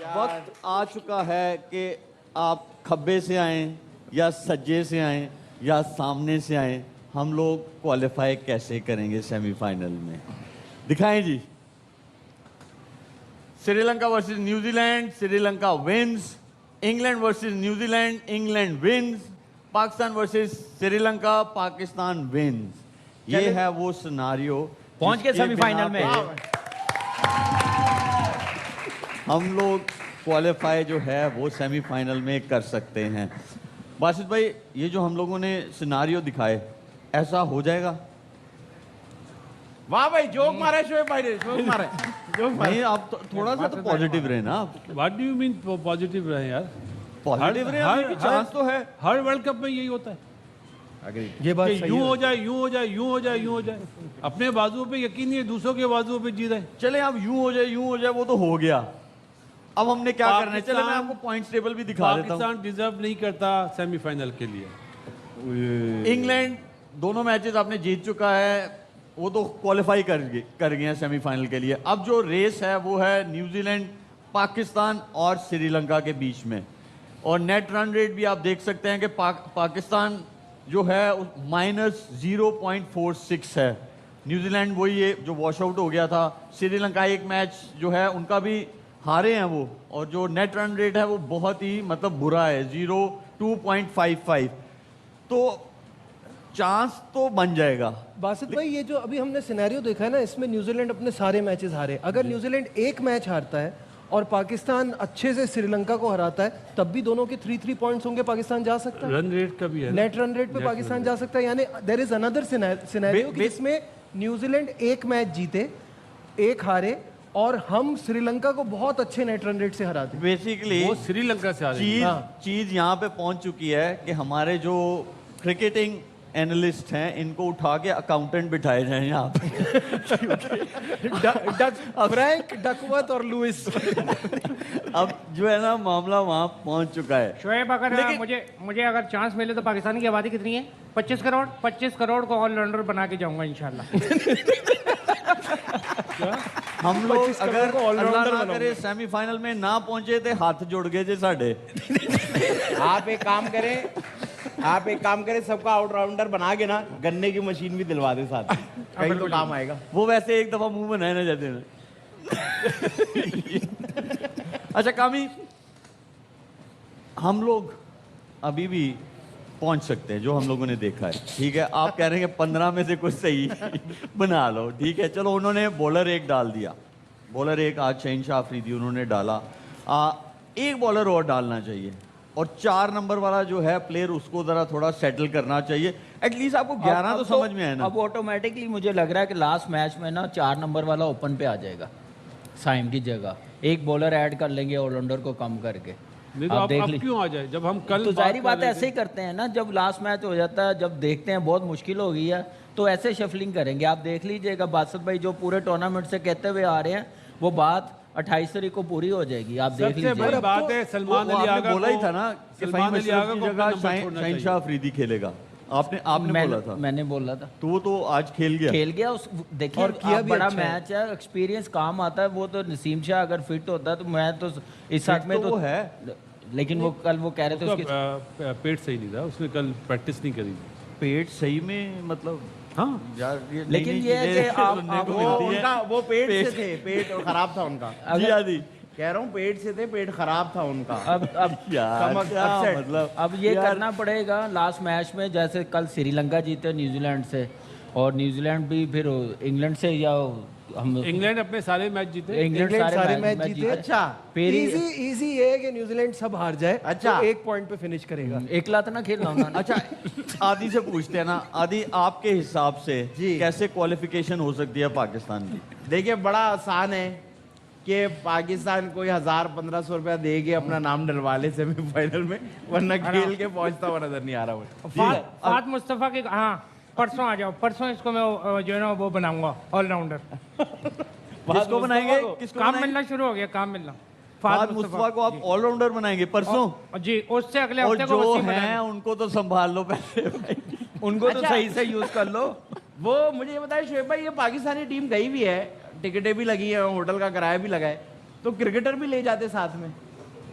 वक्त आ चुका है कि आप खब्बे से आए या सज्जे से आए या सामने से आए, हम लोग क्वालिफाई कैसे करेंगे सेमीफाइनल में, दिखाएं जी। Sri Lanka versus New Zealand, Sri Lanka wins. England versus New Zealand, England wins. Pakistan versus Sri Lanka, Pakistan wins. ये है वो सिनारियो, पहुंच गए सेमीफाइनल में। हम लोग क्वालिफाई जो है वो सेमीफाइनल में कर सकते हैं। बासित भाई, ये जो हम लोगों ने सिनारियो दिखाए, ऐसा हो जाएगा? वाह भाई, जोक मारे शोएब भाई ने, जोक मारे। नहीं, आप तो थोड़ा सा तो पॉजिटिव रहे ना। What do you mean positive रहे यार? पॉजिटिव रहे, चांस तो है। हर वर्ल्ड कप में यही होता है। ये बात यूं हो जाए, यूं हो जाए, यूं हो जाए, यूं हो जाए। अपने बाजुओं पे यकीन नहीं है, दूसरों के बाजुओं पे जी रहे। चले अब यूं हो जाए, यूं हो जाए, वो तो हो गया। अब हमने क्या करना है? चले मैं आपको पॉइंट्स टेबल भी दिखा देता हूं। पाकिस्तान डिजर्व नहीं करता सेमीफाइनल के लिए। इंग्लैंड दोनों मैचेस आपने जीत चुका है, वो तो क्वालिफाई कर गए हैं सेमीफाइनल के लिए। अब जो रेस है वो है न्यूजीलैंड, पाकिस्तान और श्रीलंका के बीच में। और नेट रन रेट भी आप देख सकते हैं कि पाकिस्तान जो है -0.46 है। न्यूजीलैंड वही है जो वॉश आउट हो गया था। श्रीलंका एक मैच जो है उनका भी हारे हैं वो, और जो नेट रन रेट है वो बहुत ही मतलब बुरा है, 2.55। तो चांस तो बन जाएगा। बासित भाई, ये जो अभी हमने सिनेरियो देखा है ना, इसमें न्यूजीलैंड अपने सारे मैचेस हारे। अगर न्यूजीलैंड एक मैच हारता है और पाकिस्तान अच्छे से श्रीलंका को हराता है, तब भी दोनों के 3-3 पॉइंट्स होंगे, पाकिस्तान जा सकता है। रन रेट का भी है, नेट रन रेट पे पाकिस्तान जा सकता है। यानी देयर इज अनदर सिनेरियो जिसमें न्यूजीलैंड एक मैच जीते, एक हारे, और हम श्रीलंका को बहुत अच्छे नेट रन रेट से हरा दें। बेसिकली वो श्रीलंका से आ रही है। चीज यहाँ पे पहुंच चुकी है कि हमारे जो क्रिकेटिंग एनालिस्ट हैं, इनको उठा के अकाउंटेंट बिठाए जाए यहाँ पे। फ्रैंक, डकवर्थ और लुइस। अब जो है ना, मामला वहाँ पहुँच चुका है। शोएब, अगर मुझे अगर चांस मिले तो पाकिस्तान की आबादी कितनी है? 25 करोड़। 25 करोड़ को ऑलराउंडर बना के जाऊंगा इंशाल्लाह। हम लोग अगर अल्लाह ना करे सेमीफाइनल में ना पहुंचे तो हाथ जोड़ गए जे साढ़े। आप एक काम करें, सबका ऑलराउंडर बना के ना गन्ने की मशीन भी दिलवा दे साथ, कहीं तो काम आएगा। वो वैसे एक दफा मुंह बनाए ना जाते हैं। अच्छा कामी, हम लोग अभी भी पहुंच सकते हैं, जो हम लोगों ने देखा है। ठीक है, आप कह रहे हैं कि 15 में से कुछ सही बना लो। ठीक है, चलो, उन्होंने बॉलर एक डाल दिया, बॉलर एक आज शहनशाह अफरीदी उन्होंने डाला। एक बॉलर और डालना चाहिए, और 4 नंबर वाला जो है प्लेयर, उसको जरा थोड़ा सेटल करना चाहिए। एटलीस्ट आपको 11 तो समझ में आए ना। अब ऑटोमेटिकली मुझे लग रहा है कि लास्ट मैच में ना 4 नंबर वाला ओपन पे आ जाएगा साइम की जगह। एक बॉलर ऐड कर लेंगे ऑलराउंडर को कम करके। नहीं तो अब क्यों आ जाए, जब हम कल तो जाहिर बात है ऐसे ही करते हैं ना, जब लास्ट मैच हो जाता है, जब देखते हैं बहुत मुश्किल हो गई है, तो ऐसे शफलिंग करेंगे। आप देख लीजिएगा, बासित भाई जो पूरे टूर्नामेंट से कहते हुए आ रहे हैं, वो बात 28 तारीख को पूरी हो जाएगी। आप देख लीजिए। सबसे बड़ी बात है, सलमान अली आगा बोला ही था ना कि सलमान अली आगा को अपना नंबर छोड़ना चाहिए। शहनशाह अफरीदी खेलेगा। आपने बोला था। मैंने बोला था, तो वो तो आज खेल गया। उस देखिए, बड़ा मैच है, एक्सपीरियंस काम आता है। वो तो नसीम शाह अगर फिट होता है तो मैं तो इस साथ में तो है, लेकिन वो कल वो कह रहे थे उसके पेट सही नहीं था, उसने कल प्रैक्टिस नहीं करी। पेट सही में मतलब, हाँ यार लेकिन ये है कि वो पेट से थे, पेट खराब था उनका। कह रहा हूँ पेट से थे, पेट खराब था उनका। अब यार मतलब अब ये करना पड़ेगा लास्ट मैच में। जैसे कल श्रीलंका जीते न्यूजीलैंड से, और न्यूजीलैंड भी फिर इंग्लैंड से, या हम इंग्लैंड अपने सारे मैच जीते, इंग्लैंड सारे मैच जीते। अच्छा, फिर इजी ये है कि न्यूजीलैंड सब हार जाए, अच्छा, तो 1 पॉइंट पे फिनिश करेगा। एक लात ना खेलना होना। अच्छा, आदि से पूछते हैं ना, आदि आपके हिसाब से कैसे क्वालिफिकेशन हो सकती है पाकिस्तान की? देखिए, बड़ा आसान है कि पाकिस्तान कोई 1000-1500 रुपया दे के अपना नाम डलवा ले सेमीफाइनल में, वरना खेल के पहुंचता हुआ नजर नहीं आ रहा। फात मुस्तफा के, हाँ परसों आ जाओ, परसों इसको मैं जो है ना वो बनाऊंगा ऑलराउंडर। किसको बनाएंगे? काम मिलना शुरू हो गया, काम मिलना। फात मुस्तफा को आप ऑलराउंडर बनाएंगे परसों? जी, उससे अगले हफ्ते को जो हैं उनको तो संभाल लो पहले भाई। उनको तो सही से यूज कर लो। वो मुझे ये बताए शोएब भाई, ये पाकिस्तानी टीम गई भी है, टिकटें भी लगी हैं, होटल का किराया भी लगा है, तो क्रिकेटर भी ले जाते साथ में,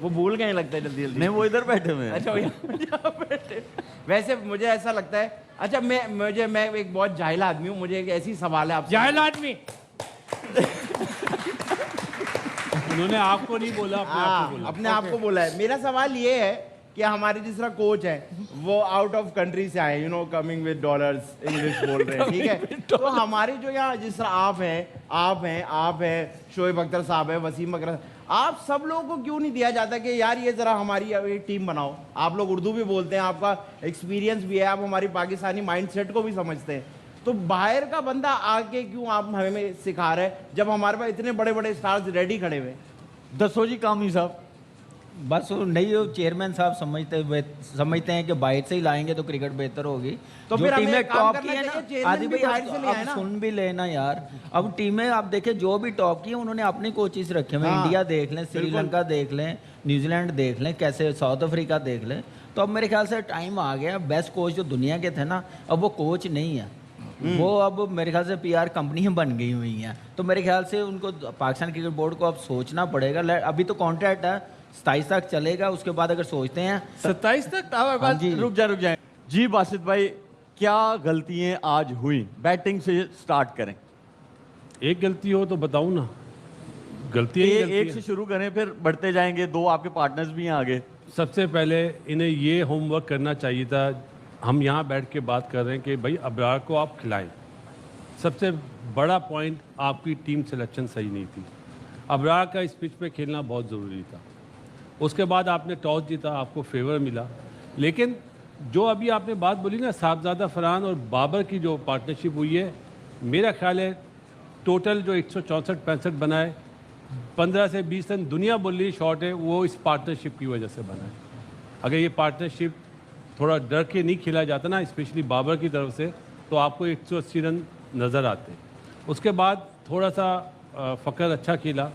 वो भूल गए लगता है जल्दी जल्दी। नहीं, वो इधर बैठे हुए हैं। अच्छा, वो यहाँ बैठे। वैसे मुझे ऐसा लगता है, अच्छा मैं एक बहुत जाहिल आदमी हूँ, मुझे एक ऐसी सवाल है आपसे। जाहिल आदमी। उन्होंने आपको नहीं बोला, अपने आप को बोला। अपने आप को बोला है। मेरा सवाल ये है कि हमारे जिस तरह कोच है वो आउट ऑफ कंट्री से आए, you know, coming with dollars, English बोल रहे हैं, ठीक है। तो हमारे जो यहाँ जिस तरह आप हैं शोएब अख्तर साहब है, वसीम अकरम, आप सब लोगों को क्यों नहीं दिया जाता कि यार ये जरा हमारी एक टीम बनाओ? आप लोग उर्दू भी बोलते हैं, आपका एक्सपीरियंस भी है, आप हमारी पाकिस्तानी माइंडसेट को भी समझते हैं, तो बाहर का बंदा आके क्यों आप हमें सिखा रहे हैं जब हमारे पास इतने बड़े बड़े स्टार्स रेडी खड़े हुए? दसो जी कामी साहब। बस वो नहीं, वो चेयरमैन साहब समझते हैं कि बाहर से ही लाएंगे तो क्रिकेट बेहतर होगी। तो जो फिर हमें टीमें एक काम टॉप करना की है चाहिए, ना चेयरमैन आदि भी भाई, बाहर से ले आए अब ना। सुन भी लेना यार। अब टीमें आप देखें जो भी टॉप की है उन्होंने अपनी कोचिज रखे हुए, हाँ, इंडिया देख लें, श्रीलंका देख लें, न्यूजीलैंड देख लें, कैसे साउथ अफ्रीका देख लें। तो अब मेरे ख्याल से टाइम आ गया, बेस्ट कोच जो दुनिया के थे ना, अब वो कोच नहीं है, वो अब मेरे ख्याल से PR कंपनियां बन गई हुई हैं। तो मेरे ख्याल से उनको पाकिस्तान क्रिकेट बोर्ड को अब सोचना पड़ेगा। अभी तो कॉन्ट्रैक्ट है 27 तक चलेगा, उसके बाद अगर सोचते हैं 27 तक। हाँ जी। रुक जाए जी। बासित भाई, क्या गलतियां आज हुई? बैटिंग से स्टार्ट करें। एक गलती हो तो बताऊं ना, गलती ही गलती एक है। से शुरू करें, फिर बढ़ते जाएंगे। दो आपके पार्टनर्स भी हैं आगे। सबसे पहले इन्हें ये होमवर्क करना चाहिए था, हम यहाँ बैठ के बात कर रहे हैं कि भाई अबरार को आप खिलाएं। सबसे बड़ा पॉइंट, आपकी टीम सिलेक्शन सही नहीं थी। अबरार का इस पिच पे खेलना बहुत ज़रूरी था। उसके बाद आपने टॉस जीता, आपको फेवर मिला। लेकिन जो अभी आपने बात बोली ना, साहबजादा फरहान और बाबर की जो पार्टनरशिप हुई है, मेरा ख्याल है टोटल जो 164-65 बनाए, 15 से 20 रन दुनिया बोल रही शॉट है, वो इस पार्टनरशिप की वजह से बना है। अगर ये पार्टनरशिप थोड़ा डर के नहीं खेला जाता ना, स्पेशली बाबर की तरफ से, तो आपको 180 रन नज़र आते। उसके बाद थोड़ा सा फ़कर अच्छा खेला,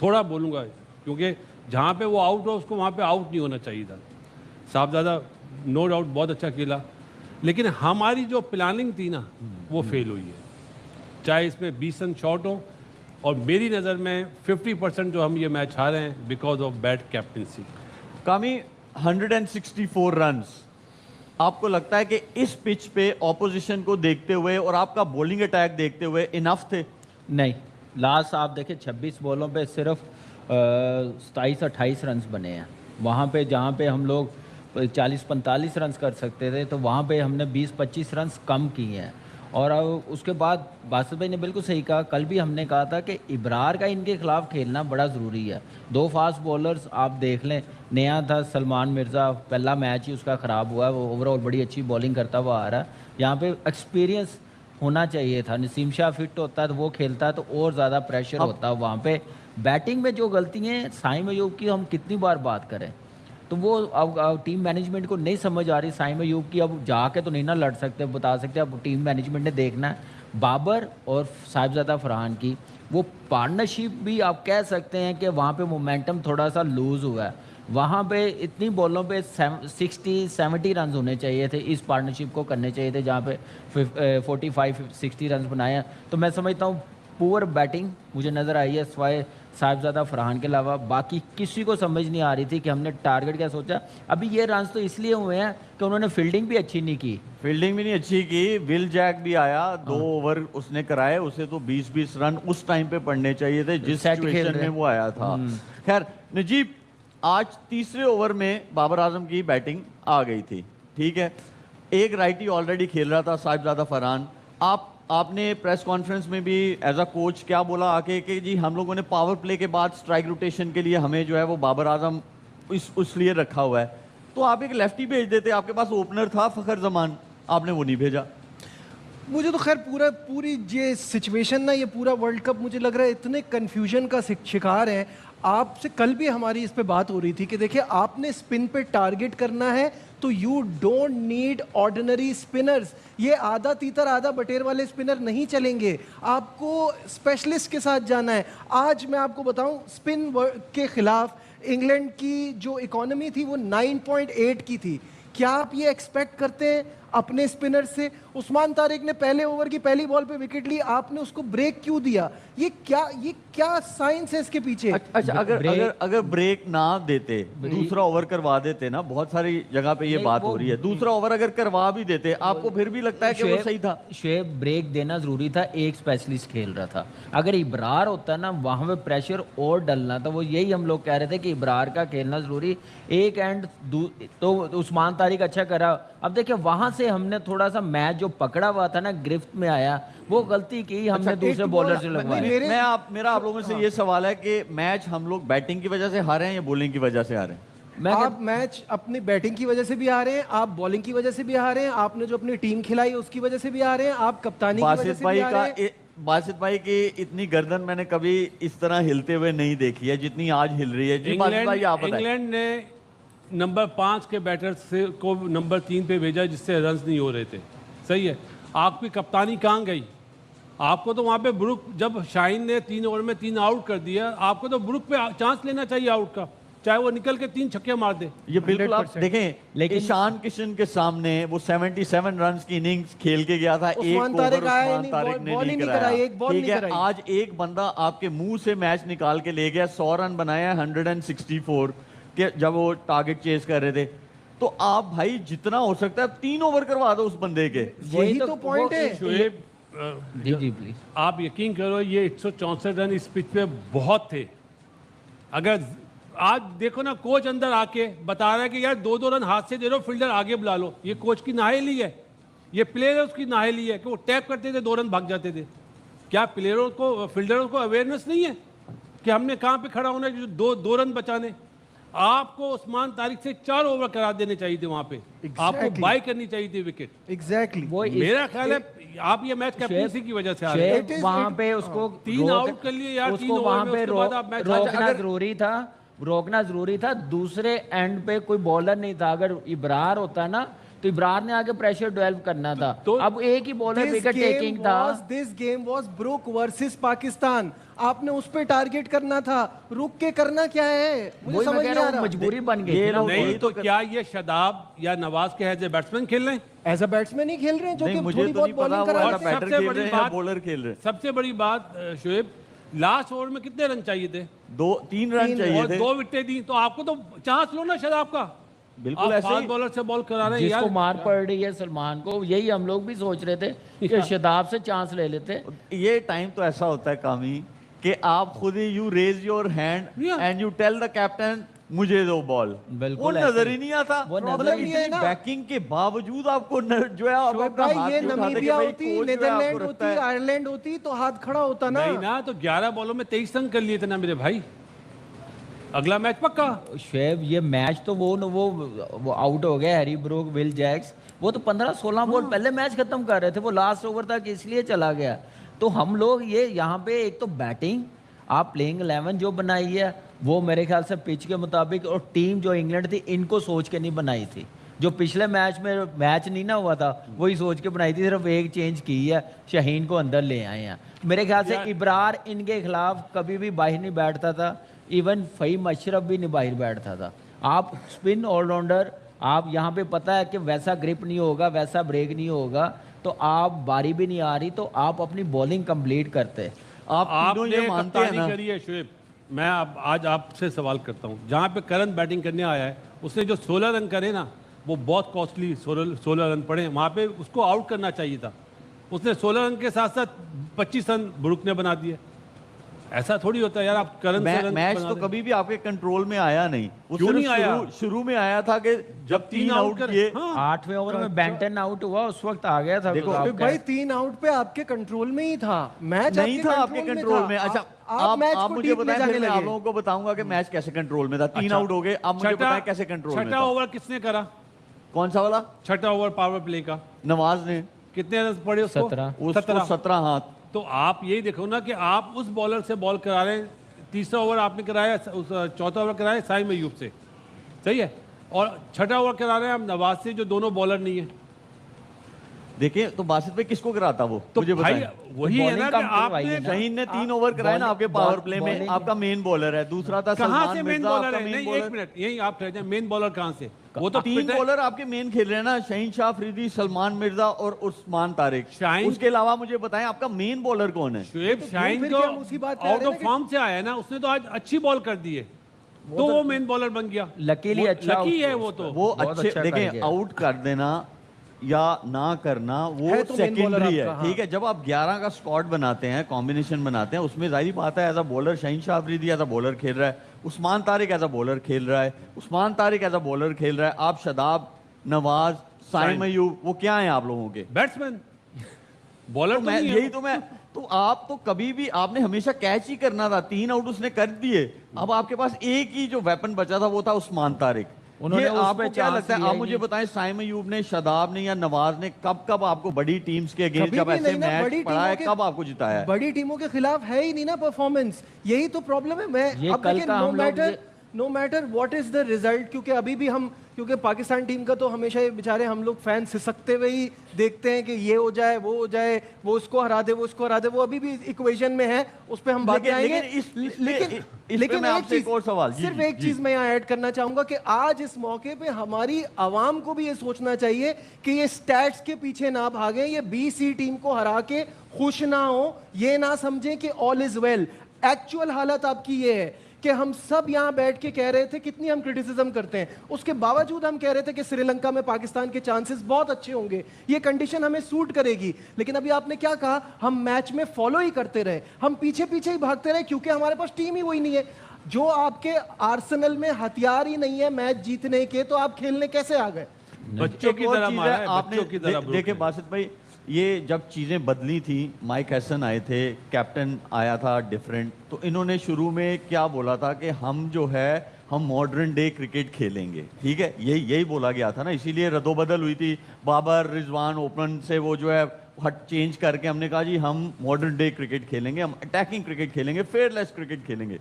थोड़ा बोलूँगा, क्योंकि जहाँ पे वो आउट हो उसको वहाँ पे आउट नहीं होना चाहिए था। साहबजादा नो डाउट बहुत अच्छा खेला, लेकिन हमारी जो प्लानिंग थी ना वो फेल हुई है। चाहे इसमें 20 रन शॉट हो, और मेरी नज़र में 50% जो हम ये मैच हारे हैं बिकॉज ऑफ बैड कैप्टनसी। कामी, 164 रन्स, आपको लगता है कि इस पिच पे ऑपोजिशन को देखते हुए और आपका बॉलिंग अटैक देखते हुए इनफ थे? नहीं, लास्ट आप देखें 26 बॉलों पे सिर्फ 27-28 रन बने हैं। वहाँ पे जहाँ पे हम लोग 40-45 रन कर सकते थे, तो वहाँ पे हमने 20-25 रन कम किए हैं। और उसके बाद बासित भाई ने बिल्कुल सही कहा, कल भी हमने कहा था कि इब्रार का इनके खिलाफ खेलना बड़ा ज़रूरी है। दो फास्ट बॉलर्स आप देख लें, नया था सलमान मिर्ज़ा, पहला मैच ही उसका ख़राब हुआ है, वो ओवरऑल बड़ी अच्छी बॉलिंग करता हुआ आ रहा है। यहाँ पे एक्सपीरियंस होना चाहिए था, नसीम शाह फिट होता है तो वो खेलता है तो और ज़्यादा प्रेशर होता है वहाँ पे। बैटिंग में जो गलती हैं साइम अयूब की, हम कितनी बार बात करें, तो वो अब टीम मैनेजमेंट को नहीं समझ आ रही। साइम अयूब की अब जाके तो नहीं ना लड़ सकते, बता सकते, अब टीम मैनेजमेंट ने देखना है। बाबर और साहिबजादा फरहान की वो पार्टनरशिप भी आप कह सकते हैं कि वहाँ पे मोमेंटम थोड़ा सा लूज़ हुआ है। वहाँ पे इतनी बॉलों पे 60-70 रन होने चाहिए थे, इस पार्टनरशिप को करने चाहिए थे, जहाँ पे 45-60 रन बनाए हैं। तो मैं समझता हूँ पुअर बैटिंग मुझे नज़र आई है, सिवाय साहिबजादा फरहान के अलावा बाकी किसी को समझ नहीं आ रही थी कि हमने टारगेट क्या सोचा। अभी ये रन तो इसलिए हुए हैं कि उन्होंने फील्डिंग भी अच्छी नहीं की। फील्डिंग भी नहीं अच्छी की। विल जैक भी आया, 2 ओवर उसने कराए, उसे तो 20-20 रन उस टाइम पे पड़ने चाहिए थे जिस सेट खेल सिचुएशन रहे में वो आया था। खैर नजीब, आज तीसरे ओवर में बाबर आजम की बैटिंग आ गई थी, ठीक है। एक राइटी ऑलरेडी खेल रहा था साहिबजादा फरहान। आपने प्रेस कॉन्फ्रेंस में भी एज अ कोच क्या बोला आके कि जी हम लोगों ने पावर प्ले के बाद स्ट्राइक रोटेशन के लिए हमें जो है वो बाबर आजम उस लिए रखा हुआ है, तो आप एक लेफ्टी भेज देते। आपके पास ओपनर था फखर जमान, आपने वो नहीं भेजा। मुझे तो खैर पूरी ये सिचुएशन ना, ये पूरा वर्ल्ड कप मुझे लग रहा है इतने कन्फ्यूजन का शिकार है। आपसे कल भी हमारी इस पे बात हो रही थी कि देखिए आपने स्पिन पे टारगेट करना है तो you don't need ordinary spinners. ये आधा तीतर आधा बटेर वाले स्पिनर नहीं चलेंगे, आपको स्पेशलिस्ट के साथ जाना है। आज मैं आपको बताऊं, स्पिन के खिलाफ इंग्लैंड की जो इकोनॉमी थी वो 9.8 की थी। क्या आप ये एक्सपेक्ट करते हैं अपने स्पिनर से। उस्मान तारिक ने पहले ओवर की पहली बॉल पे विकेट ली, आपने उसको ब्रेक क्यों दिया? ये क्या साइंस है इसके पीछे? अच्छा, अगर ब्रेक ना देते, दूसरा ओवर करवा देते ना, बहुत सारी जगह पे ये बात हो रही है, दूसरा ओवर अगर करवा भी देते, आपको फिर भी लगता है कि वो सही था? शुएब, ब्रेक देना जरूरी था, एक स्पेशलिस्ट खेल रहा था। अगर इब्रार होता ना, वहां पे प्रेशर और डलना था। वो यही हम लोग कह रहे थे कि इब्रार का खेलना जरूरी, एक एंड तो उस्मान तारिक अच्छा करा। अब देखिए वहां से हमने थोड़ा सा मैच जो पकड़ा हुआ था ना, गिरफ्त में आया, वो गलती की हमने दूसरे बॉलर से लगवाई। मेरा आप लोगों से ये सवाल है कि मैच हम लोग बैटिंग की वजह से हारे हैं या बॉलिंग की वजह से हारे हैं? आप मैच अपनी बैटिंग की वजह से भी आ रहे हैं, आप बॉलिंग की वजह से भी आ रहे हैं, आपने जो अपनी टीम खिलाई उसकी वजह से भी आ रहे हैं, आप कप्तानी की वजह से भी आ रहे हैं। बासित भाई की इतनी गर्दन मैंने कभी इस तरह हिलते हुए नहीं देखी है जितनी आज हिल रही है। जी बासित भाई, आप बताएं। इंग्लैंड ने नंबर 5 के बैटर से को नंबर 3 पे भेजा जिससे रन्स नहीं हो रहे थे। सही है, आपकी कप्तानी कहाँ गई? आपको तो वहाँ पे ब्रुक, जब शाहीन ने 3 ओवर में 3 आउट कर दिया, आपको तो ब्रुक पे चांस लेना चाहिए आउट का, चाहे वो निकल के 3 छक्के मार दे। ये बिल्कुल आप देखें, लेकिन ईशान किशन के सामने वो 77 रन की इनिंग्स खेल के गया था, एक ओवर उस्मान तारिक ने नहीं कराया। ठीक है, आज एक बंदा आपके मुंह से मैच निकाल के ले गया, 100 रन बनाया 164 के, जब वो टारगेट चेस कर रहे थे। तो आप भाई जितना हो सकता है 3 ओवर करवा दो उस बंदे के। यही तो पॉइंट है। शुएब, जी प्लीज, आप यकीन करो ये 164 रन इस पिच पे बहुत थे। अगर आज देखो ना, कोच अंदर आके बता रहा है कि यार 2-2 रन हाथ से दे दो, फील्डर आगे बुला लो। ये कोच की नाहेली है, ये प्लेयर्स की नाहेली है कि वो टैप करते थे, 2 रन भाग जाते थे। क्या प्लेयरों को, फील्डरों को अवेयरनेस नहीं है कि हमने कहाँ पे खड़ा होना है जो 2 रन बचाने? आपको उस्मान तारिक से 4 ओवर करा देने चाहिए थे वहां पे। आपको बाय करनी चाहिए थी विकेट। एग्जैक्टली, मेरा ख्याल है आप ये मैच कैप्टनसी की वजह से आ रहे हैं। वहां पे उसको 3 आउट कर लिए यार, 3 ओवर में, उसके बाद आप मैच रोकना जरूरी था, रोकना जरूरी था। दूसरे एंड पे कोई बॉलर नहीं था। अगर इब्रार होता ना, तो इब्रार ने आगे प्रेशर डेवलप करना था। तो अब एक ही बॉलर विकेट टेकिंग था। This game was Brook versus Pakistan. आपने उस पे टारगेट करना था, रुक के करना क्या है? मुझे समझ नहीं आ रहा। मजबूरी बन गई नहीं तो क्या ये शादाब या नवाज के एज ए बैट्समैन खेल रहे हैं? एज अ बैट्समैन ही खेल रहे हैं, जो कि मुझे थोड़ी तो बहुत नहीं पता बॉलिंग वो करा ऐसा रहे हैं। बैटर खेल रहे हैं या बॉलर खेल रहे हैं। सबसे बड़ी बात शुएब, लास्ट ओवर में कितने रन चाहिए थे? 3 रन चाहिए और थे। 2 विकेटें दी, तो आपको तो चांस लो ना शादाब का। बिल्कुल ऐसे ही बॉलर से बॉल करा रहे हैं जिसको यार। मार पड़ रही है सलमान को, यही हम लोग भी सोच रहे थे कि शादाब से चांस ले लेते। ये टाइम तो ऐसा होता है कामी कि आप खुद ही you raise your hand and you tell the captain मुझे दो बॉल। बिल्कुल वो ऐसे नजर ही नहीं आता। वो नजर मतलब नहीं है ना। बैकिंग के बावजूद आपको जो है आप शोएब अपना भाई, हाथ ये नहीं उठाते कि नमीबिया भाई होती, कोच जो है नीदरलैंड आपको होती, रखता है। आयरलैंड होती, तो हाथ खड़ा होता ना। नहीं ना, तो 11 बॉलों में 23 रन कर लिए थे ना मेरे भाई। अगला मैच पक्का। शेब, ये मैच तो वो आउट हो गए, हैरी ब्रूक, विल जैक्स, वो तो 15-16 बॉल पहले मैच खत्म कर रहे थे। वो लास्ट ओवर तक इसलिए चला गया। तो हम लोग ये यहाँ पे एक तो बैटिंग, आप प्लेइंग 11 जो बनाई है वो मेरे ख्याल से पिच के मुताबिक, और टीम जो इंग्लैंड थी इनको सोच के नहीं बनाई थी। जो पिछले मैच में मैच नहीं ना हुआ था वही सोच के बनाई थी, सिर्फ एक चेंज की है, शाहीन को अंदर ले आए हैं। मेरे ख्याल से इब्रार इनके खिलाफ कभी भी बाहर नहीं बैठता था, इवन फ़हीम अशरफ भी नहीं बाहर बैठता था। आप स्पिन ऑलराउंडर, आप यहाँ पे पता है कि वैसा ग्रिप नहीं होगा, वैसा ब्रेक नहीं होगा, तो आप बारी भी नहीं आ रही तो आप अपनी बॉलिंग कंप्लीट करते। आपने ये मानते हैं ना? करी है शुएब, मैं आज आपसे सवाल करता हूँ। जहाँ पे करन बैटिंग करने आया है, उसने जो 16 रन करे ना, वो बहुत कॉस्टली 16 रन पड़े। वहाँ पे उसको आउट करना चाहिए था। उसने 16 रन के साथ साथ 25 रन ब्रुक ने बना दिए। ऐसा थोड़ी होता है यार, आप करन से रन मैच बना तो दें। कभी भी आपके कंट्रोल में आया नहीं। वो क्यों सिर्फ नहीं आया? शुरू में आया था कि जब 3 आउट किए। हाँ। 8वें ओवर में बेंटन आउट हुआ, उस वक्त आ गया था। देखो, तो तो आपका- भाई 3 आउट पे आपके कंट्रोल में ही था, मैच नहीं था आपके कंट्रोल में। अच्छा, आप मुझे बताएं, फिर मैं आप लोगों को बताऊंगा कि मैच कैसे कंट्रोल में था। 3 आउट हो गए, अब मुझे बताएं कैसे कंट्रोल में छठा था। ओवर किसने करा? कौन सा वाला? छठा ओवर पावर प्ले का नवाज ने। कितने रन पड़े उसको? 17। 17 हाथ। तो आप यही देखो ना कि आप उस बॉलर से बॉल करा रहे हैं। तीसरा ओवर आपने कराया, उस चौथा ओवर कराया साइम अय्यूब से, सही है, और छठा ओवर करा रहे हैं आप नवाज से, जो दोनों बॉलर नहीं है। देखिए तो बासित भाई किसको कराता वो तो मुझे भाई बताएं। वही है ना bowling कि काम करवाई आपने है ना। शहीन ने 3 ओवर कराए ना आपके पावर प्ले में, bowling- आपका मेन बॉलर है, दूसरा था कहाँ सलमान से मेन मिर्जा, बॉलर आपका है? मेन नहीं, एक बॉलर। मिनट, यही आप रह जाए, मेन बॉलर कहाँ से? वो तो 3 पिट है। बॉलर आपके मेन खेल रहे हैं ना, शहीन शाह अफरीदी, सलमान मिर्जा और उस्मान तारिक। शाहीन- उसके अलावा मुझे बताएं आपका मेन बॉलर कौन है? शुएब शाहीन फिर तो क्या हम उसी बात पे आ आउट रहे हैं ऑफ ना फॉर्म से आया है ना, उसने तो आज अच्छी बॉल कर दी है, तो वो मेन बॉलर बन गया। Luckily वो अच्छा लकी है उसको- वो तो। वो बहुत अच्छे अच्छा देखें, कर गया। आउट कर देना या ना करना वो है तो main bowler सेकेंडरी है, आपका, हाँ। ठीक है। जब आप 11 का स्क्वाड बनाते हैं, कॉम्बिनेशन बनाते हैं, उसमें जाहिर बात है as a bowler Shaheen Shah Afridi as a bowler खेल रहा है, Usman Tariq as a bowler खेल रहा है, Usman Tariq as a bowler खेल रहा है, आप शदाब, नवाज, साइम अयूब, वो क्या है आप लोगों के? बैट्समैन, बॉलर तो तो मैं नहीं यही है। तो मैं तो आप तो कभी भी आपने हमेशा कैच ही करना था, 3 आउट उसने कर दिए, अब आपके पास एक ही जो वेपन बचा था वो था उस्मान तारिक। उन्होंने ये उस पे आपको क्या चांस लगता है, लिया आप ही मुझे नहीं। बताएं, साइम अयूब ने, शदाब ने या नवाज ने कब कब आपको बड़ी टीम्स के अगेंस्ट कभी जब भी ऐसे नहीं ना, मैच बड़ी पड़ा है, टीमों के- कब आपको जिताया है? बड़ी टीमों के खिलाफ है ही नहीं ना परफॉर्मेंस, यही तो प्रॉब्लम है। मैं ये अब कल देखिए, का हम लोग no matter what is the result, क्योंकि अभी भी हम, क्योंकि पाकिस्तान टीम का तो हमेशा ये बेचारे हम लोग फैन सिसकते हुए ही देखते हैं कि ये हो जाए, वो हो जाए, वो उसको हरा दे, वो उसको हरा दे, वो अभी भी इक्वेशन में है, उस पर हम बात लेकिन- आएंगे। लेकिन इस पे लेकिन मैं एक आपसे एक चीज, और सवाल, जी, सिर्फ जी, एक जी। चीज मैं यहाँ ऐड करना चाहूंगा कि आज इस मौके पे हमारी आवाम को भी ये सोचना चाहिए कि ये स्टैट्स के पीछे ना भागें, ये BC टीम को हरा के खुश ना हो, ये ना समझें कि ऑल इज वेल। एक्चुअल हालत आपकी ये है कि हम सब यहाँ बैठ के कह रहे थे, कितनी हम क्रिटिसिज्म करते हैं, उसके बावजूद हम कह रहे थे कि श्रीलंका में पाकिस्तान के चांसेस बहुत अच्छे होंगे, ये कंडीशन हमें सूट करेगी। लेकिन अभी आपने क्या कहा, हम मैच में फॉलो ही करते रहे, हम पीछे पीछे ही भागते रहे, क्योंकि हमारे पास टीम ही वही नहीं है। जो आपके आर्सेनल में हथियार ही नहीं है मैच जीतने के, तो आप खेलने कैसे आ गए? बच्चों की एक और तरह चीज़ मारा है, है, आपने बच्चों की तरह ब्रोक देखे है। बासित भाई, ये जब चीज़ें बदली थी, माइक हैसन आए थे, कैप्टन आया था डिफरेंट, तो इन्होंने शुरू में क्या बोला था कि हम जो है हम मॉडर्न डे क्रिकेट खेलेंगे, ठीक है, यही बोला गया था ना, इसीलिए रदोबदल हुई थी, बाबर रिजवान ओपन से वो जो है हट चेंज करके हमने कहा जी हम मॉडर्न डे क्रिकेट खेलेंगे, हम अटैकिंग क्रिकेट खेलेंगे, फेयरलेस क्रिकेट खेलेंगे।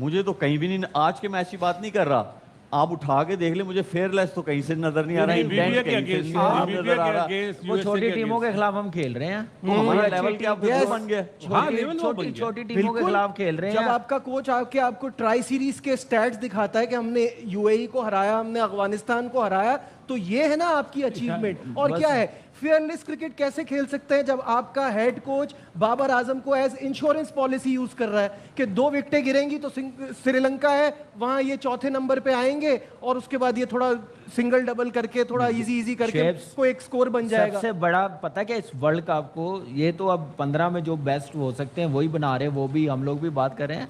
मुझे तो कहीं भी नहीं, आज के मैच की बात नहीं कर रहा, आप उठा के देख ले, मुझे फेयरलेस तो कहीं से नजर नहीं आ रहा, नहीं, इंटेंट BBA के कहीं से against, नहीं BBA नजर आ के रहा। against, वो USA छोटी के टीमों के against। खिलाफ हम खेल रहे हैं। तो हमारा अच्छी लेवल टीम- क्या फिर Yes. बन गया? हाँ, level वो बन छोटी गया। छोटी टीमों के खिलाफ खेल रहे हैं। जब आपका कोच आके आपको ट्राई सीरीज के स्टैट्स दिखाता है कि हमने UAE को हराया, हमने अफगानिस्तान को हराया, तो ये है ना आपकी अचीवमेंट। और बस। क्या है, फेयरलेस क्रिकेट कैसे खेल सकते हैं जब आपका हेड कोच बाबर आजम को एज इंश्योरेंस पॉलिसी यूज कर रहा है कि 2 विकेटें गिरेंगी तो श्रीलंका है वहां, ये चौथे नंबर पे आएंगे और उसके बाद ये थोड़ा सिंगल डबल करके थोड़ा इजी करके शेप्स- को एक स्कोर बन जाएगा। सबसे बड़ा पता क्या इस वर्ल्ड कप को, ये तो अब 15 में जो बेस्ट हो सकते हैं वही बना रहे हैं, वो भी हम लोग भी बात कर रहे हैं।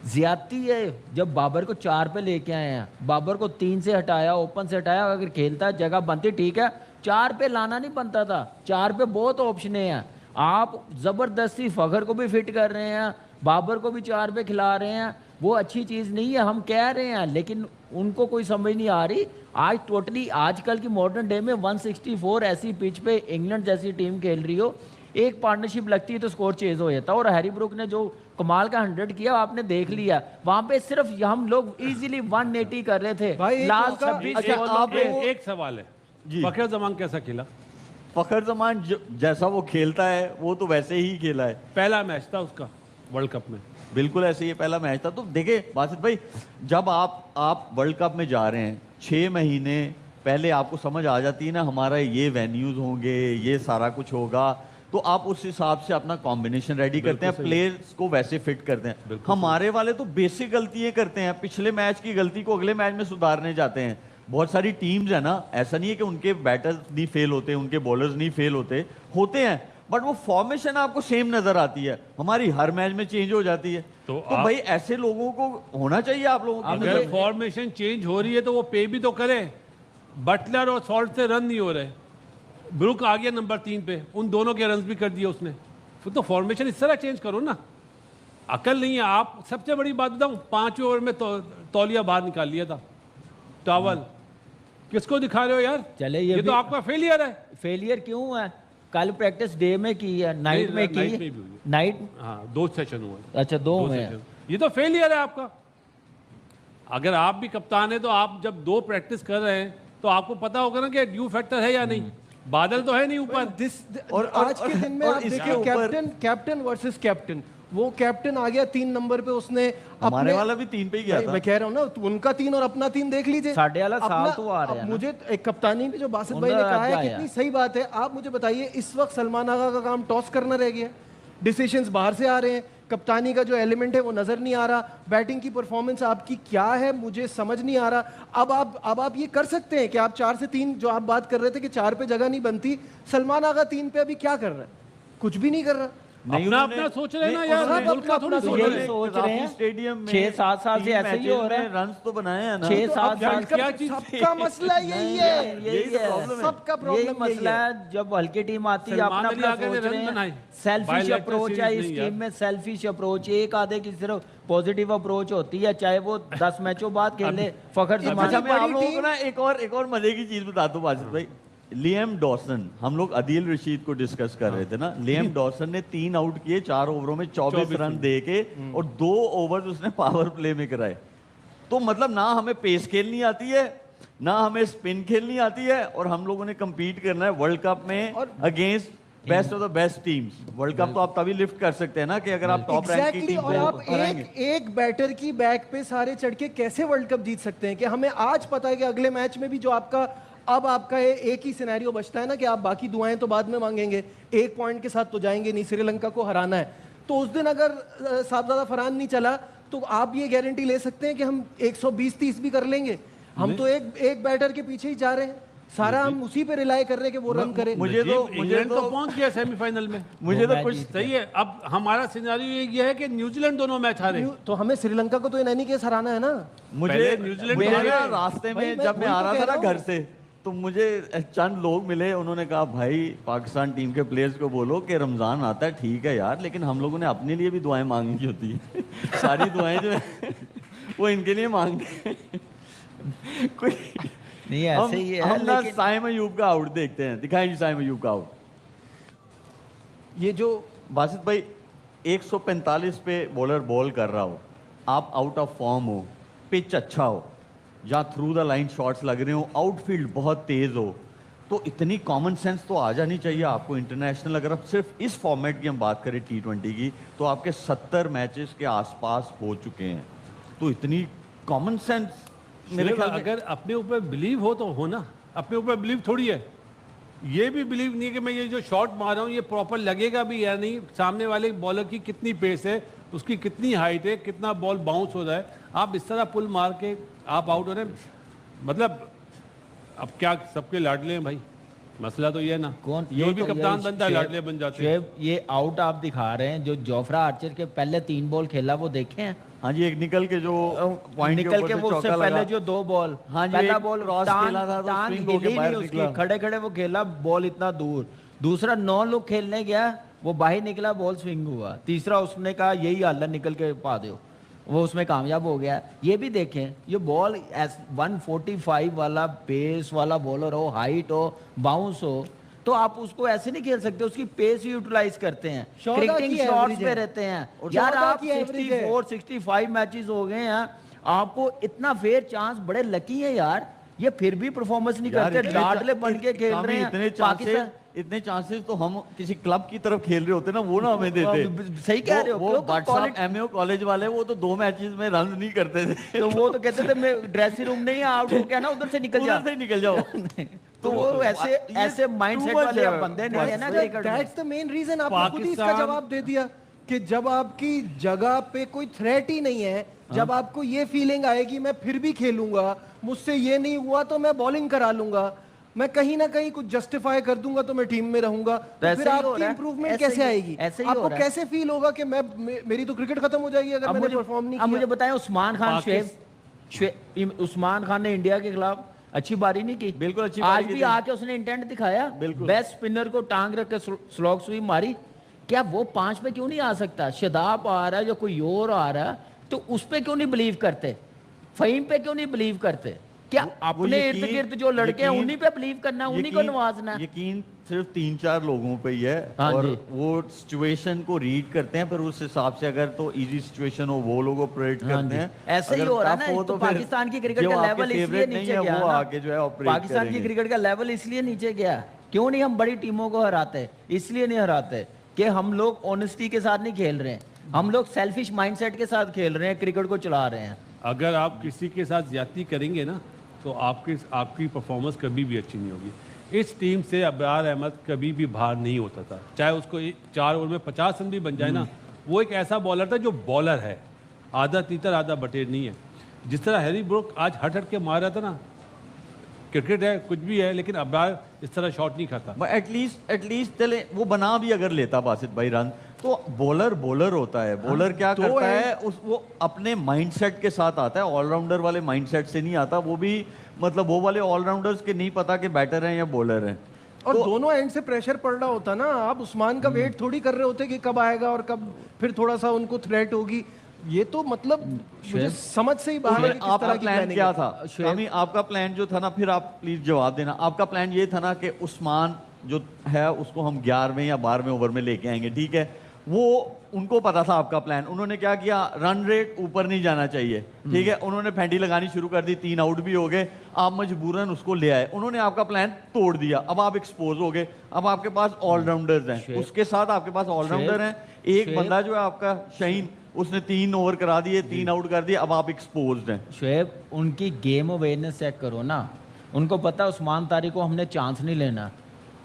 ज्यादती है जब बाबर को 4 पे लेके आए हैं, बाबर को 3 से हटाया, ओपन से हटाया, अगर खेलता जगह बनती ठीक है, 4 पे लाना नहीं बनता था, 4 पे बहुत ऑप्शन हैं। आप जबरदस्ती फखर को भी फिट कर रहे हैं, बाबर को भी 4 पे खिला रहे हैं, वो अच्छी चीज नहीं है, हम कह रहे हैं, लेकिन उनको कोई समझ नहीं आ रही। आज टोटली आजकल की मॉडर्न डे में 164 ऐसी पिच पे इंग्लैंड जैसी टीम खेल रही हो, एक पार्टनरशिप लगती है तो स्कोर चेज हो जाता है। और हैरी ब्रूक ने जो कमाल का 100 किया आपने देख लिया, वहां पे सिर्फ हम लोग इजीली 180 कर रहे थे भाई, एक लास्ट मौका- 26 अच्छा, बॉलों आप पे। एक सवाल है, जी। फखर जमान कैसा खेला? फखर जमान जैसा वो खेलता है वो तो वैसे ही खेला है, पहला मैच था उसका वर्ल्ड कप में। बिल्कुल ऐसे ही पहला मैच था। तो देखिए बासित भाई, जब आप वर्ल्ड कप में जा रहे हैं 6 महीने पहले आपको समझ आ जाती है ना, हमारा ये वेन्यूज होंगे, ये सारा कुछ होगा, तो आप उस हिसाब से अपना कॉम्बिनेशन रेडी करते हैं, प्लेयर्स को वैसे फिट करते हैं। हमारे वाले तो बेसिक गलतियां करते हैं, पिछले मैच की गलती को अगले मैच में सुधारने जाते हैं। बहुत सारी टीम्स है ना, ऐसा नहीं है कि उनके बैटर्स नहीं फेल होते, उनके बॉलर्स नहीं फेल होते हैं, बट वो फॉर्मेशन आपको सेम नजर आती है, हमारी हर मैच में चेंज हो जाती है। तो भाई ऐसे लोगों को होना चाहिए आप लोगों की अगर नजर में। फॉर्मेशन चेंज हो रही है तो वो पे भी तो करे। बटलर और सॉल्ट से रन नहीं हो रहे, ब्रुक आ गया नंबर 3 पे, उन दोनों के रन भी कर दिए उसने, फिर तो फॉर्मेशन इस तरह चेंज करो ना। अकल नहीं है आप। सबसे बड़ी बात बताऊं, 5वें ओवर में तौलिया बाहर निकाल लिया था, टॉवल। किसको दिखा रहे हो यार? चले ये तो आपका फेलियर है। फेलियर क्यों है? कल प्रैक्टिस डे में की है, नाइट में नाइट में की, भी हुई है। नाइट, हाँ, 2 सेशन हुआ। अच्छा 2 में है। सेशन। ये तो फेलियर है आपका। अगर आप भी कप्तान है तो आप जब 2 प्रैक्टिस कर रहे हैं तो आपको पता होगा ना कि ड्यू फैक्टर है या नहीं। बादल तो है नहीं ऊपर। और आज के दिन में और आप इसके देखिए ऊपर- कैप्टन वर्सेस कैप्टन, वो कैप्टन आ गया 3 नंबर पे, उसने हमारे वाला भी 3 पे ही गया था। मैं कह रहा हूँ ना, तो उनका 3 और अपना 3 देख लीजिए। साढ़े वाला साल अपना- तो आ रहे हैं अब ना। मुझे एक कप्तानी में जो बासित भाई ने उनका कहा है आया। कितनी सही बात है। आप मुझे बताइए, इस वक्त सलमान आगा का काम टॉस करना रह गया, डिसीजंस बाहर से आ रहे हैं, कप्तानी का जो एलिमेंट है वो नजर नहीं आ रहा, बैटिंग की परफॉर्मेंस आपकी क्या है मुझे समझ नहीं आ रहा। अब आप ये कर सकते हैं कि आप 4 से 3 जो आप बात कर रहे थे कि 4 पे जगह नहीं बनती, सलमान आगा 3 पे अभी क्या कर रहा है? कुछ भी नहीं कर रहा। नहीं, अपना उन्होंने- अपना सोच रहे हैं ना नहीं, यार, उन्होंने- मुल्क का थोड़ी अपना सोच यही रहे हैं। सोच राफी रहे हैं। स्टेडियम में 6-7 साल से 3 ऐसे ही हो मैचेस रहा में है। रन्स तो बनाए हैं ना। 6-7 क्या- साल क्या चीज सबका मसला यही है, यही तो प्रॉब्लम है। सबका यही प्रॉब्लम मसला है। जब हल्की टीम आती है सलमान अपना अली अपना आगे ने सोच रन रहे बनाए। हैं। सेल्फिश बायलैटरल अप्रोच है सीरीज इस नहीं टीम यार। में, सेल्फिश अप्रोच। एक आधे की सिर्फ पॉजिटिव अप्रोच होती है, चाहे वो 10 मैचों बाद खेले। फखर अच्छा, जमान मैं आप बड़ी लोगों को टीम- ना एक और मजे की चीज बताता हूँ बासित भाई। लियम डॉसन, हम लोग अदील रशीद को डिस्कस कर रहे थे ना। लियम डॉसन ने 3 आउट किए 4 ओवरों में 24 रन दे के, और 2 ओवर उसने पावर प्ले में कराए। तो मतलब ना हमें पेस खेलनी आती है, ना हमें स्पिन खेलनी आती है, और हम लोगों ने compete करना है वर्ल्ड कप में against best of the best teams. World cup तो आप तभी लिफ्ट कर सकते हैं ना कि अगर आप टॉप रैंक की एग्जैक्टली। टीम और को आप हराएंगे। एक बैटर की बैक पे सारे चढ़ के कैसे वर्ल्ड कप जीत सकते हैं? कि हमें आज पता है कि अगले मैच में भी जो आपका एक ही सिनेरियो बचता है ना, कि आप बाकी दुआएं तो बाद में मांगेंगे, 1 पॉइंट के साथ तो जाएंगे नहीं, श्रीलंका को हराना है। तो उस दिन अगर साहबजादा फरहान नहीं चला, तो आप ये गारंटी ले सकते हैं कि हम 120-30 भी कर लेंगे। हम तो एक बैटर के पीछे ही जा रहे हैं, सारा हम उसी पे रिलाय कर रहे हैं कि वो रन करे। मुझे इंग्लैंड तो तो पहुंच गया सेमीफाइनल में। मुझे तो कुछ सही है। अब हमारा सिनेरियो ये है कि न्यूजीलैंड दोनों मैच हारे। तो हमें श्रीलंका को तो इन एनी केस हराना है ना। मुझे पहले न्यूजीलैंड मुझे में ना हारे। रास्ते भाई, में मैं जब मैं वही आ तो रहा कह था ना रहा हूँ। घर से, तो मुझे चंद लोग मिले, उन्होंने कहा भाई पाकिस्तान टीम के प्लेयर्स को बोलो कि रमजान आता है, ठीक है यार, लेकिन हम लोगों ने अपने लिए भी दुआएं मांगनी होती है। सारी दुआएं जो है वो इनके लिए मांगते हैं। कोई नहीं ऐसे ही है, हम ना लेकिन साइम अयूब का आउट देखते हैं, दिखाएं जी साइम अयूब का आउट। ये जो बासित भाई 145 पे बॉलर बॉल कर रहा हो, आप आउट ऑफ फॉर्म हो, पिच अच्छा हो, या थ्रू द लाइन शॉट्स लग रहे हो, आउटफील्ड बहुत तेज हो, तो इतनी कॉमन सेंस तो आ जानी चाहिए आपको। इंटरनेशनल अगर आप सिर्फ इस फॉर्मेट की हम बात करें T20 की, तो आपके 70 मैचेस के आसपास हो चुके हैं। तो इतनी कॉमन सेंस मेरे ख्याल में अगर अपने ऊपर बिलीव हो तो हो ना। अपने ऊपर बिलीव थोड़ी है, ये भी बिलीव नहीं कि मैं ये जो शॉट मार रहा हूँ ये प्रॉपर लगेगा भी या नहीं, सामने वाले बॉलर की कितनी पेस है, उसकी कितनी हाइट है, कितना बॉल बाउंस हो रहा है। आप इस तरह पुल मार के आप आउट हो रहे हैं, मतलब अब क्या सबके लाडले हैं भाई। मसला तो ये है ना, कौन ये भी तो कप्तान ये बनता है, शेब- लाडले बन जाते हैं। शेब, ये आउट आप दिखा रहे हैं, जो जोफ्रा आर्चर के पहले 3 बॉल खेला वो देखे हैं? हाँ जी, एक निकल के जो पॉइंट निकल के वो उससे पहले जो 2 बॉल, हाँ जी, पहला एक बॉल क्रॉस खेला था तो टांग स्विंग होके हिली बाहर नहीं उसकी, निकला। खड़े खड़े वो खेला बॉल इतना दूर। दूसरा 9 लोग खेलने गया, वो बाहर निकला, बॉल स्विंग हुआ। तीसरा उसने कहा यही हाल है, निकल के पा दो, वो उसमें कामयाब हो गया। ये भी देखें, ये बॉल 145 वाला पेस वाला बॉलर हो, हाइट हो, बाउंस हो, तो आप उसको ऐसे नहीं खेल सकते, उसकी पेस ही यूटिलाइज करते हैं, 14 क्रिकेटिंग की शॉट्स average पे है। रहते हैं। और यार 14 आप की average है। 64 65 मैचेस हो गए हैं, आपको इतना फेयर चांस, बड़े लकी है यार, ये फिर भी परफॉर्मेंस नहीं यार, करते, इतने डाडले बन के खेल हमें रहे हैं। इतने पाकिस्तान इतने चांसेस तो हम किसी क्लब की तरफ खेल रहे होते ना, वो ना हमें देते। सही कह रहे हो, वो क्यों? भट्ट साहब एमएओ कॉलेज वाले, वो तो 2 मैचेस में रन नहीं करते थे। तो वो तो कहते थे मैं ड्रेसिंग रूम नहीं आउट हो गया ना, उधर से निकल जा। उधर से निकल जाओ। तो वो ऐसे माइंडसेट वाले अब बंदे नहीं है ना क्रिकेट में। That's the main reason. आपने खुद ही इसका पाकिस्तान- जवाब दे दिया कि जब आपकी जगह पे कोई थ्रेट ही नहीं है, जब आपको ये फीलिंग आएगी मैं फिर भी खेलूंगा, मुझसे ये नहीं हुआ तो मैं बॉलिंग करा लूंगा, मैं कहीं ना कहीं कुछ जस्टिफाई कर दूंगा तो मैं टीम में रहूंगा, तो ऐसे फिर ही हो आपकी रहा है। इंप्रूवमेंट ऐसे कैसे ही- आएगी? ऐसे ही हो आपको रहा है। कैसे फील होगा कि मेरी तो क्रिकेट खत्म हो जाएगी अगर अब मैंने परफॉर्म नहीं अब मुझे किया? बताएं, उस्मान खान उस्मान खान ने इंडिया के खिलाफ अच्छी बारी नहीं की, बिल्कुल अच्छी आज बारी की भी थी। आके उसने इंटेंट दिखाया, बिल्कुल। बेस्ट स्पिनर को टांग रख के स्लॉग स्वीप मारी। क्या वो 5 पे क्यों नहीं आ सकता? शदाब आ रहा है या कोई और आ रहा है, तो उस पे क्यों नहीं बिलीव करते? फहीम पे क्यों नहीं बिलीव करते? क्या वो अपने इर्द यकीन- गिर्द जो लड़के हैं यकीन- उन्हीं पे बिलीव करना है, उन्हीं को यकीन- नवाजना है? यकीन सिर्फ 3-4 लोगों पे ही है, हाँ और जी। वो सिचुएशन को रीड करते हैं, फिर उस हिसाब से अगर तो इजी सिचुएशन हो वो लोग ऑपरेट हाँ करते जी। हैं। ऐसे ही अगर हो रहा है tough ना, हो तो फिर पाकिस्तान की क्रिकेट जो का आपके लेवल इसलिए favorite नहीं नीचे है, गया वो ना। आके जो है ऑपरेट पाकिस्तान की करेंगे। क्रिकेट का लेवल इसलिए नीचे गया क्यों नहीं हम बड़ी टीमों को हराते? इसलिए नहीं हराते कि हम लोग ऑनेस्टी के साथ नहीं खेल रहे हैं, हम लोग सेल्फिश माइंडसेट के साथ खेल रहे हैं, क्रिकेट को चला रहे हैं। अगर आप किसी के साथ ज्यादती करेंगे ना तो आपकी परफॉर्मेंस कभी भी अच्छी नहीं होगी। इस टीम से अब्रार अहमद कभी भी बाहर नहीं होता था, चाहे उसको 4 ओवर में 50 रन भी बन जाए ना, वो एक ऐसा बॉलर था जो बॉलर है, आधा तीतर आधा बटेर नहीं है। जिस तरह हैरी ब्रूक आज हट हट के मार रहा था ना, क्रिकेट है कुछ भी है, लेकिन अब्रार इस तरह शॉट नहीं खाता। एटलीस्ट चले वो बना भी अगर लेता बासित भाई रन, तो बॉलर होता है। बॉलर क्या करता है, वो अपने माइंडसेट के साथ आता है, ऑलराउंडर वाले माइंडसेट से नहीं आता। वो भी मतलब वो वाले ऑलराउंडर्स के नहीं पता कि बैटर हैं या बॉलर हैं। और दोनों एंड से प्रेशर पड़ रहा होता ना, आप उस्मान का वेट थोड़ी कर रहे होते कि कब आएगा और कब फिर थोड़ा सा उनको थ्रेट होगी। ये तो मतलब मुझे समझ से ही बाहर है कि किस आपका तरह की प्लान प्लानिंग क्या है। था शामी? आपका प्लान जो था ना, फिर आप प्लीज जवाब देना। आपका प्लान ये था ना कि उस्मान जो है उसको हम 11वें या 12वें ओवर में लेके आएंगे, ठीक है? वो उनको पता था आपका प्लान। उन्होंने क्या किया, रन रेट ऊपर नहीं जाना चाहिए, ठीक है? उन्होंने फेंटी लगानी शुरू कर दी, 3 आउट भी हो गए, आप मजबूरन उसको ले आए। उन्होंने आपका प्लान तोड़ दिया, अब आप एक्सपोज हो गए। अब आपके पास ऑलराउंडर्स हैं, उसके साथ आपके पास ऑलराउंडर हैं। एक बंदा जो है आपका शाहीन, उसने 3 ओवर करा दिए, 3 आउट कर दिए, अब आप एक्सपोज्ड हैं। शुएब, उनकी गेम अवेयरनेस चेक करो ना, उनको पता है उस्मान तारिक को हमने चांस नहीं लेना।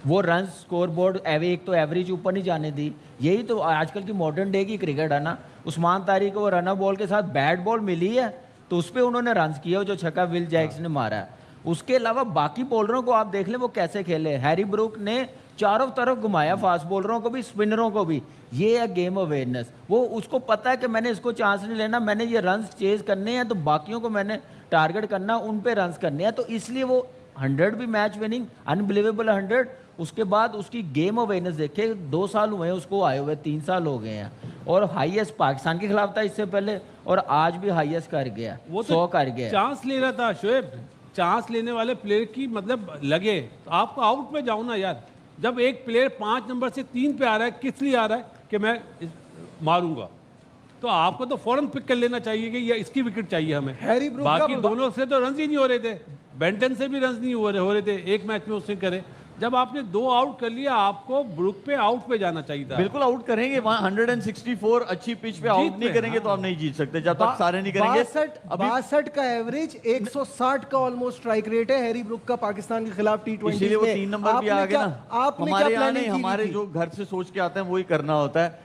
वो रन स्कोर बोर्ड एक तो एवरेज ऊपर नहीं जाने दी। यही तो आजकल की मॉडर्न डे की क्रिकेट है ना। उस्मान तारिक को रनर बॉल के साथ बैट बॉल मिली है तो उस पर उन्होंने रन किया, जो छक्का विल जैक्स ने मारा है। उसके अलावा बाकी बॉलरों को आप देख लें वो कैसे खेले। हैरी ब्रूक ने चारों तरफ घुमाया, फास्ट बॉलरों को भी, स्पिनरों को भी। ये है गेम अवेयरनेस। वो उसको पता है कि मैंने इसको चांस नहीं लेना, मैंने ये रन चेज करने हैं, तो बाकियों को मैंने टारगेट करना, उन पे रन करने हैं। तो इसलिए वो 100 भी मैच विनिंग, अनबिलीवेबल 100। उसके बाद उसकी गेम अवेयरनेस देखे, 2 साल हुए हैं उसको आए हुए, 3 साल हो गए हैं, और हाईएस्ट पाकिस्तान के खिलाफ था इससे पहले, और आज भी हाईएस्ट कर गया, वो 100 कर गया। चांस ले रहा था शुएब। चांस लेने वाले प्लेयर की मतलब लगे, आपको आउट पे जाओ ना यार। जब एक प्लेयर 5 नंबर से 3 पे आ रहा है, किस लिए आ रहा है कि मैं मारूंगा, तो आपको तो फौरन पिक कर लेना चाहिए कि ये इसकी विकेट चाहिए हमें। हैरी ब्रूक बाकी का- दोनों से तो रन ही नहीं हो रहे थे, बेंटन से भी रन नहीं हो रहे थे एक मैच में उसने करे। जब आपने 2 आउट कर लिया, आपको ब्रुक पे आउट पे जाना चाहिए था। बिल्कुल आउट करेंगे वहां 164 अच्छी पिच पे आउट नहीं करेंगे तो आप नहीं जीत सकते जब तक सारे नहीं करेंगे। 62 का एवरेज, 160 का ऑलमोस्ट स्ट्राइक रेट है हैरी ब्रूक का पाकिस्तान के खिलाफ T20 इसीलिए वो 3 नंबर भी आ गए ना। आपने क्या हमारे यहाँ प्लानिंग नहीं, की हमारे थी? जो घर से सोच के आते हैं वही करना होता है।